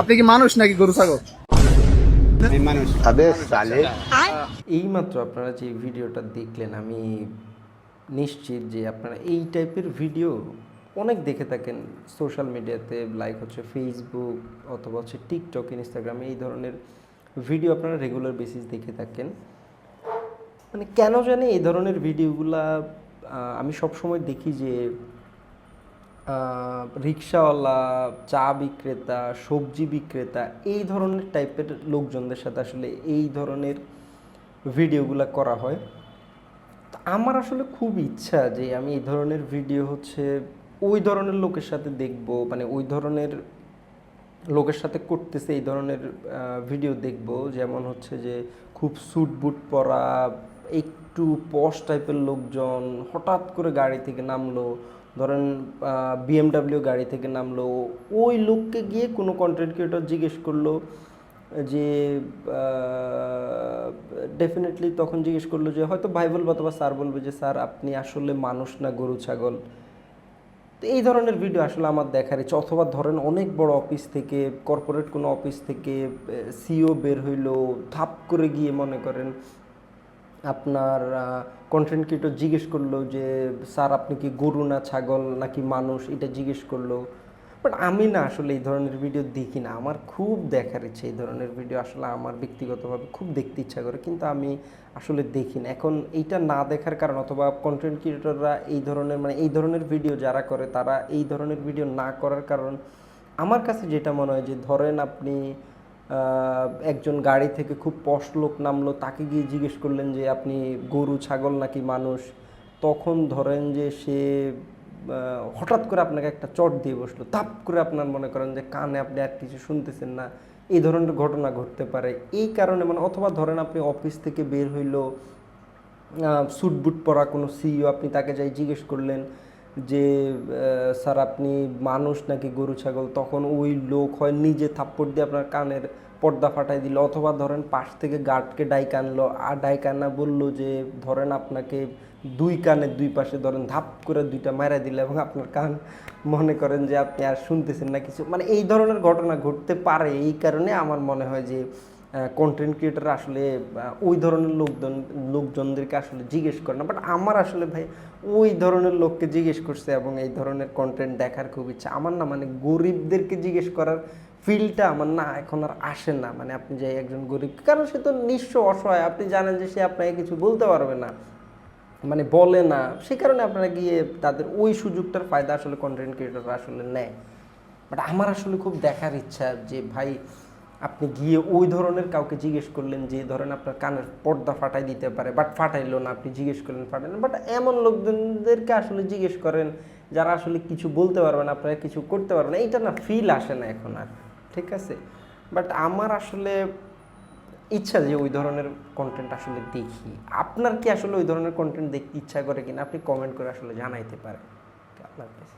আপনি কি মানুষ নাকি গরু ছাগল? এইমাত্র আপনারা যে ভিডিওটা দেখলেন, আমি নিশ্চিত যে আপনারা এই টাইপের ভিডিও অনেক দেখে থাকেন সোশ্যাল মিডিয়াতে, লাইক হচ্ছে ফেসবুক অথবা হচ্ছে টিকটক, ইনস্টাগ্রামে এই ধরনের ভিডিও আপনারা রেগুলার বেসিস দেখে থাকেন। মানে কেন জানি এই ধরনের ভিডিওগুলা আমি সবসময় দেখি যে রিক্সাওয়ালা, চা বিক্রেতা, সবজি বিক্রেতা এই ধরনের টাইপের লোকজনদের সাথে আসলে এই ধরনের ভিডিওগুলো করা হয়। তো আমার আসলে খুব ইচ্ছা যে আমি এই ধরনের ভিডিও হচ্ছে ওই ধরনের লোকের সাথে দেখব, মানে ওই ধরনের লোকের সাথে করতেছে এই ধরনের ভিডিও দেখব, যেমন হচ্ছে যে খুব স্যুট বুট পরা, একটু পশ টাইপের লোকজন হঠাৎ করে গাড়ি থেকে নামলো, ধরেন বিএমডাব্লিউ গাড়ি থেকে নামলো, ওই লোককে গিয়ে কোনো কন্টেন্ট ক্রিয়েটর জিজ্ঞেস করলো যে ডেফিনেটলি তখন জিজ্ঞেস করলো যে হয়তো ভাই বলবো অথবা স্যার বলবে যে স্যার আপনি আসলে মানুষ না গরু ছাগল। তো এই ধরনের ভিডিও আসলে আমার দেখার ইচ্ছা। অথবা ধরেন অনেক বড় অফিস থেকে, কর্পোরেট কোনো অফিস থেকে সিও বের হইলো, ধাপ করে গিয়ে মনে করেন আপনার কন্টেন্ট ক্রিয়েটর জিজ্ঞেস করলো যে স্যার আপনি কি গরু না ছাগল নাকি মানুষ, এটা জিজ্ঞেস করলো। বাট আমি না আসলে এই ধরনের ভিডিও দেখি না, আমার খুব দেখার ইচ্ছে এই ধরনের ভিডিও, আসলে আমার ব্যক্তিগতভাবে খুব দেখতে ইচ্ছা করে, কিন্তু আমি আসলে দেখি না। এখন এইটা না দেখার কারণ অথবা কন্টেন্ট ক্রিয়েটররা এই ধরনের মানে এই ধরনের ভিডিও যারা করে তারা এই ধরনের ভিডিও না করার কারণ আমার কাছে যেটা মনে হয় যে ধরেন আপনি একজন গাড়ি থেকে খুব পশ লোক নামলো, তাকে গিয়ে জিজ্ঞেস করলেন যে আপনি গরু ছাগল নাকি মানুষ, তখন ধরেন যে সে হঠাৎ করে আপনাকে একটা চট দিয়ে বসলো, তাপ করে আপনার মনে করেন যে কানে আপনি আর কিছু শুনতেছেন না, এই ধরনের ঘটনা ঘটতে পারে। এই কারণে মানে অথবা ধরেন আপনি অফিস থেকে বের হইলো, স্যুট বুট পরা কোনো সিইও, আপনি তাকে যাই জিজ্ঞেস করলেন যে স্যার আপনি মানুষ নাকি গরু ছাগল, তখন ওই লোক হয় নিজে থাপ্পড় দিয়ে আপনার কানের পর্দা ফাটাই দিল, অথবা ধরেন পাশ থেকে গার্ডকে ডাইকা আনলো, আর ডাইকা আনা বললো যে ধরেন আপনাকে দুই কানের দুই পাশে ধরেন ধাপ করে দুইটা মারা দিল এবং আপনার কান মনে করেন যে আপনি আর শুনতেছেন না কিছু, মানে এই ধরনের ঘটনা ঘটতে পারে। এই কারণে আমার মনে হয় যে কন্টেন্ট ক্রিয়েটার আসলে ওই ধরনের লোকজনদেরকে আসলে জিজ্ঞেস করে না। বাট আমার আসলে ভাই ওই ধরনের লোককে জিজ্ঞেস করছে এবং এই ধরনের কন্টেন্ট দেখার খুব ইচ্ছা আমার না, মানে গরিবদেরকে জিজ্ঞেস করার ফিলটা আমার না এখন আর আসে না। মানে আপনি যে একজন গরিব, কারণ সে তো নিঃস্ব অসহায়, আপনি জানেন যে সে আপনাকে কিছু বলতে পারবে না, মানে বলে না, সে কারণে আপনারা গিয়ে তাদের ওই সুযোগটার ফায়দা আসলে কন্টেন্ট ক্রিয়েটররা আসলে নেয়। বাট আমার আসলে খুব দেখার ইচ্ছা যে ভাই আপনি গিয়ে ওই ধরনের কাউকে জিজ্ঞেস করলেন যে ধরেন আপনার কানের পর্দা ফাটাই দিতে পারে, বাট ফাটাইলো না, আপনি জিজ্ঞেস করলেন ফাটাইলেন, বাট এমন লোকজনদেরকে আসলে জিজ্ঞেস করেন যারা আসলে কিছু বলতে পারবে না, আপনারা কিছু করতে পারবে না, এইটা না ফিল আসে না এখন আর, ঠিক আছে। বাট আমার আসলে ইচ্ছা যে ওই ধরনের কন্টেন্ট আসলে দেখি। আপনার কি আসলে ওই ধরনের কন্টেন্ট দেখতে ইচ্ছা করে কিনা আপনি কমেন্ট করে আসলে জানাইতে পারেন। আপনার কাছে